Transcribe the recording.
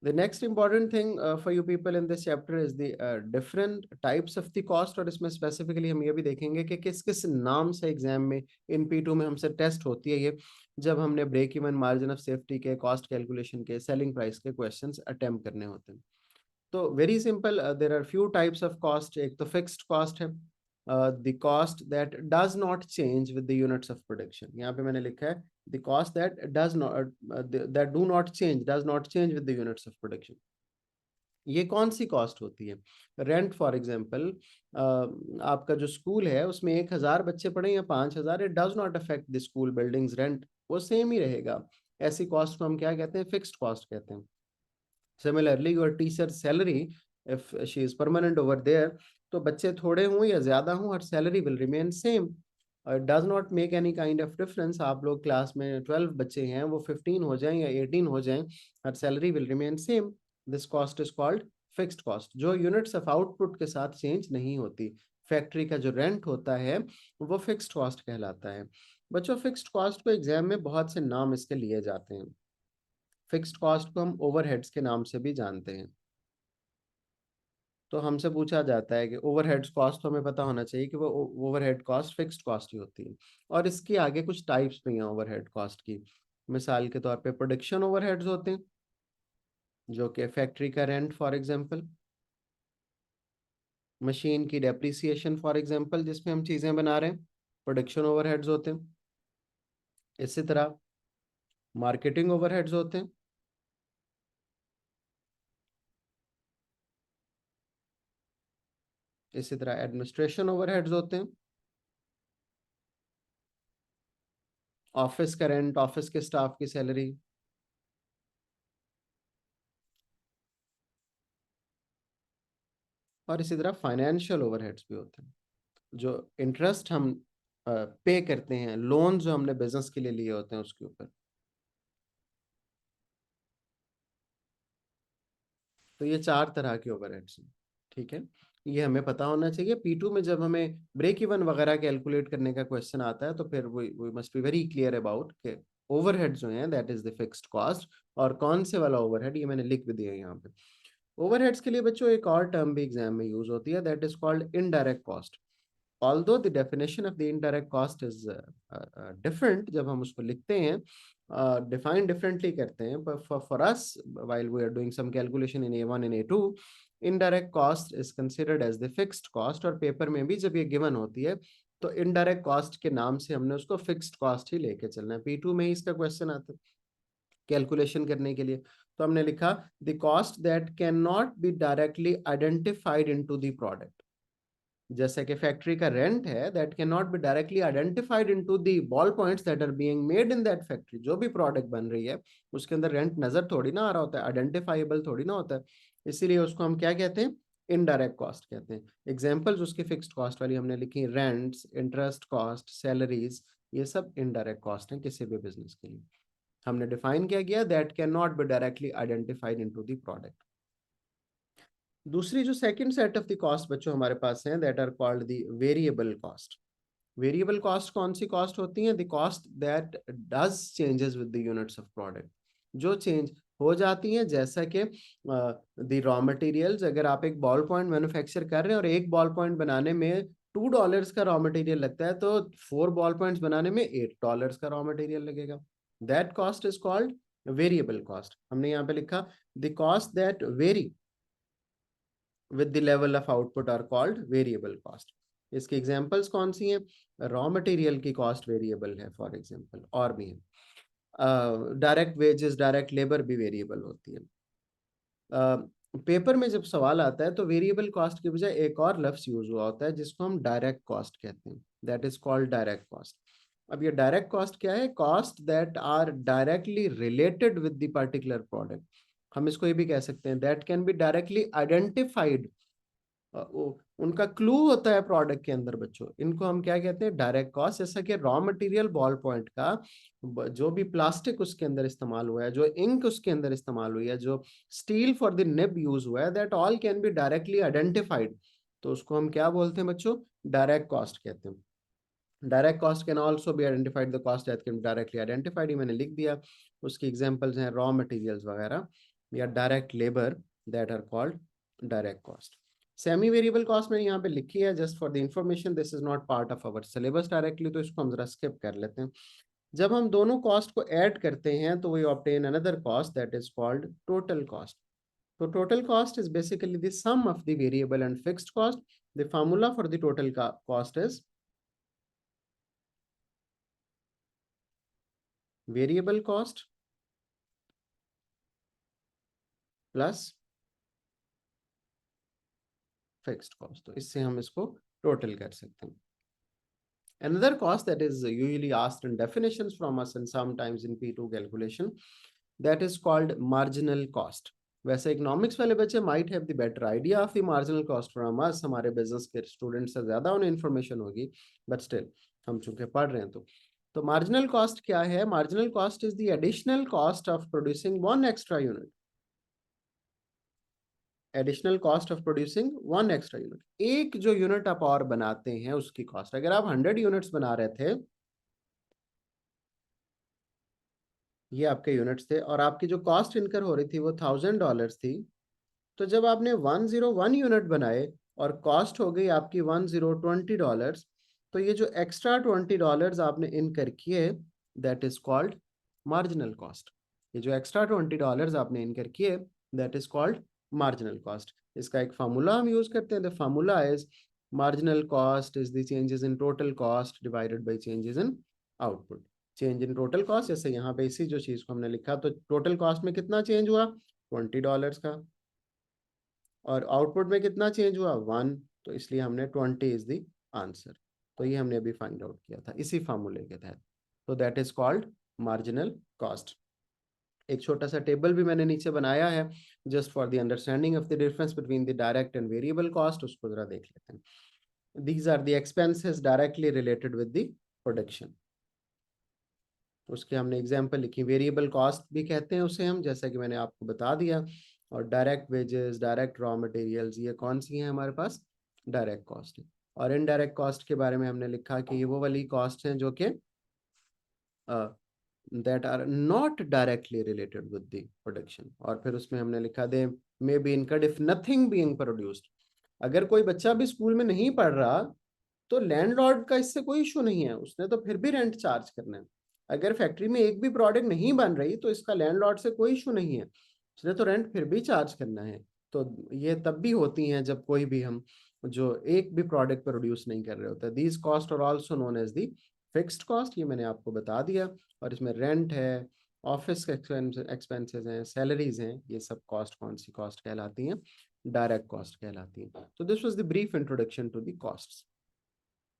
The next important thing for you people in this chapter is the different types of the cost, और इसमें specifically हम ये भी देखेंगे कि किस किस नाम से एग्जाम में इन P2 में हमसे टेस्ट होती है ये, जब हमने break even, margin of safety के, कॉस्ट कैलकुलेशन के, सेलिंग प्राइस के क्वेश्चंस अटेम्प्ट करने होते हैं। तो very simple, there are few types of cost. एक तो फिक्स्ड कॉस्ट है, the cost that does not change with the units of production. यहाँ पे मैंने लिखा है the cost that does not, that do not change, does not change with the units of production. ये कौन सी कॉस्ट होती है? रेंट फॉर एग्जाम्पल, आपका जो स्कूल है उसमें 1,000 बच्चे पढ़े या 5,000, it does not affect the school buildings rent, वो सेम ही रहेगा। ऐसी कॉस्ट को हम क्या कहते हैं? फिक्स्ड कॉस्ट कहते हैं। Similarly, your teacher's salary, if she is permanent over there, तो बच्चे थोड़े हों या ज्यादा हों, her salary will remain same. It does not make any kind of difference. आप लोग क्लास में 12 बच्चे हैं, वो 15 हो जाएं या 18 हो जाएं, her salary will remain same. This cost is called fixed cost, जो यूनिट्स ऑफ आउटपुट के साथ चेंज नहीं होती। फैक्ट्री का जो रेंट होता है वो फिक्स्ड कॉस्ट कहलाता है। बच्चों, फिक्स्ड कॉस्ट को एग्जाम में बहुत से नाम इसके लिए जाते हैं। फिक्स्ड कॉस्ट को हम ओवरहेड्स के नाम से भी जानते हैं। तो हमसे पूछा जाता है कि ओवरहेड्स कॉस्ट, तो हमें पता होना चाहिए कि वो ओवरहेड कॉस्ट फिक्स्ड कॉस्ट ही होती है। और इसके आगे कुछ टाइप्स भी हैं ओवरहेड कॉस्ट की। मिसाल के तौर पे प्रोडक्शन ओवरहेड्स होते हैं, जो कि फैक्ट्री का रेंट फॉर एग्जांपल, मशीन की डेप्रिसिएशन फॉर एग्जांपल, जिसमें हम चीज़ें बना रहे हैं, प्रोडक्शन ओवरहेड्स होते हैं। इसी तरह मार्केटिंग ओवरहेड्स होते हैं। इसी तरह एडमिनिस्ट्रेशन ओवरहेड्स होते हैं। ऑफिस का रेंट, ऑफिस के स्टाफ की सैलरी। और इसी तरह फाइनेंशियल ओवरहेड्स भी होते हैं, जो इंटरेस्ट हम पे करते हैं, लोन जो हमने बिजनेस के लिए लिए होते हैं उसके ऊपर। तो ये 4 तरह के ओवरहेड्स हैं, ठीक है। ये हमें पता होना चाहिए। P2 में जब हमें ब्रेक इवन वगैरह कैलकुलेट करने का क्वेश्चन आता है, तो फिर we must be very clear about के ओवरहेड जो हैं that is the fixed cost, और कौन से वाला ओवरहेड ये मैंने लिख भी दिया है यहाँ पे। ओवरहेड्स के लिए बच्चों एक और टर्म भी एग्जाम में यूज होती है, that is called indirect cost. although the definition of the indirect cost is different, जब हम उसको लिखते हैं define differently करते हैं, but for us while we are doing some calculation in A1 and A2, indirect cost is considered as the fixed cost, और paper में भी जब ये given होती है तो indirect cost के नाम से हमने उसको fixed cost ही लेके चलना है। P2 में ही इसका क्वेश्चन आता है कैलकुलेशन करने के लिए। तो हमने लिखा the cost that cannot be directly identified into the product, जैसे कि फैक्ट्री का रेंट है, that can not be directly identified into the ball points that are being made in that factory. जो भी प्रोडक्ट बन रही है उसके अंदर रेंट नजर थोड़ी ना आ रहा होता है, आइडेंटिफाइबल थोड़ी ना होता है, इसीलिए उसको हम क्या कहते हैं? इनडायरेक्ट कॉस्ट कहते हैं। एग्जांपल्स उसकी फिक्स्ड कॉस्ट वाली हमने लिखी, रेंट्स, इंटरेस्ट कॉस्ट, सैलरीज, ये सब इनडायरेक्ट कॉस्ट हैं किसी भी बिजनेस के लिए। हमने डिफाइन क्या किया? That can not be directly identified into the product. दूसरी जो second set of the cost बच्चों हमारे पास हैं, that are called the variable cost. Variable cost कौन सी कॉस्ट होती है? The cost that does changes with the units of product, जो चेंज हो जाती हैं, जैसा कि द रॉ मटेरियल्स। अगर आप एक बॉल पॉइंट मैन्युफैक्चर कर रहे हैं और एक बॉल पॉइंट बनाने में $2 का रॉ मटेरियल लगता है, तो 4 बॉल पॉइंट्स बनाने में $8 का रॉ मटेरियल लगेगा। That cost is called variable cost. हमने यहाँ पे लिखा the cost that vary with the level of output are called variable cost. इसकी एग्जांपल्स कौन सी हैं? रॉ मटेरियल की कॉस्ट वेरिएबल है फॉर एग्जांपल, और भी है। डायरेक्ट वेजेस, डायरेक्ट लेबर भी वेरिएबल होती है। पेपर में जब सवाल आता है तो वेरिएबल कॉस्ट की बजाय एक और लफ्ज यूज हुआ होता है जिसको हम डायरेक्ट कॉस्ट कहते हैं, that is called direct cost. अब ये डायरेक्ट कॉस्ट क्या है? Cost that are directly related with the particular product. हम इसको ये भी कह सकते हैं that can be directly identified, उनका क्लू होता है प्रोडक्ट के अंदर बच्चों। इनको हम क्या कहते हैं? Direct cost. जैसा कि रॉ मटेरियल बॉल पॉइंट का, जो भी प्लास्टिक उसके अंदर इस्तेमाल हुआ है, जो इंक उसके अंदर इस्तेमाल हुई है, जो steel for the nib use हुआ है, that all can be directly identified. तो उसको हम क्या बोलते हैं बच्चों? डायरेक्ट कॉस्ट कहते हैं। Direct cost can also be identified, the cost that can directly identified, ये मैंने लिख दिया। उसकी एग्जांपल्स हैं रॉ मटेरियल्स वगैरह। या direct labour that are called direct cost. Semi variable cost मैंने यहाँ पे लिखी है just for the information, this is not part of our syllabus directly, तो इसको हम जरा स्किप कर लेते हैं। जब हम दोनों कॉस्ट को ऐड करते हैं तो we obtain another cost that is called total cost. तो total cost is basically the sum of the variable and fixed cost. The formula for the total cost is variable cost plus fixed cost. तो इससे हम इसको total कर सकते हैं। Another cost that is usually asked in definitions from us and sometimes in P2 calculation, that is called marginal cost. वैसे economics वाले बच्चे might have the better idea of the marginal cost from us, हमारे business के student से ज्यादा उन्हें information होगी, but still हम चूंकि पढ़ रहे हैं तो मार्जिनल कॉस्ट क्या है? Marginal cost is the additional cost of producing one extra unit. Additional cost of producing one extra unit, एक जो यूनिट आप और बनाते हैं उसकी कॉस्ट। अगर आप 100 यूनिट्स बना रहे थे, ये आपके यूनिट्स थे और आपकी जो कॉस्ट इनकर हो रही थी वो $1000 थी, तो जब आपने 101 यूनिट बनाए और कॉस्ट हो गई आपकी $1020, तो ये जो एक्स्ट्रा $20 आपने इनकर किए that is called marginal cost. ये जो एक्स्ट्रा $20 आपने इनकर किए that is called marginal cost. इसका एक फार्मूला हम यूज करते हैं, the formula is marginal cost is the changes in total cost divided by changes in output. Change in total cost, जैसे यहाँ पे इसी जो चीज को हमने लिखा, तो टोटल कॉस्ट में कितना चेंज हुआ? $20 का, और आउटपुट में कितना चेंज हुआ? 1, तो इसलिए हमने 20 इज द आंसर। तो ये हमने अभी फाइंड आउट किया था इसी फार्मूले के तहत। तो that is called marginal cost. एक छोटा सा टेबल भी मैंने नीचे बनाया है just for the understanding of the difference between the direct and variable cost, उसको जरा देख लेते हैं। These are the expenses directly related with the production. उसके हमने एग्जाम्पल लिखी। वेरिएबल कॉस्ट भी कहते हैं उसे हम, जैसा कि मैंने आपको बता दिया। और direct wages, direct raw materials, ये कौन सी हैं हमारे पास? डायरेक्ट कॉस्ट है। और इनडायरेक्ट कॉस्ट के बारे में हमने लिखा कि ये वो वाली कॉस्ट हैं जो कि that are not directly related with the production. और फिर उसमें हमने लिखा they may be incurred if nothing being produced. अगर कोई बच्चा भी स्कूल में नहीं पढ़ रहा तो लैंडलॉर्ड का इससे कोई इशू नहीं है, उसने तो फिर भी रेंट चार्ज करना है। अगर फैक्ट्री में एक भी प्रोडक्ट नहीं बन रही तो इसका लैंडलॉर्ड से कोई इशू नहीं है, उसने तो रेंट फिर भी चार्ज करना है। तो ये तब भी होती हैं जब कोई भी हम जो एक भी प्रोडक्ट प्रोड्यूस नहीं कर रहे होते। These cost are also known as the fixed cost, ये मैंने आपको बता दिया। और इसमें रेंट है, ऑफिस एक्सपेंसेस हैं, सैलरीज हैं, ये सब कॉस्ट कौन सी कॉस्ट कहलाती हैं? डायरेक्ट कॉस्ट कहलाती हैं। तो this was the brief introduction to the costs.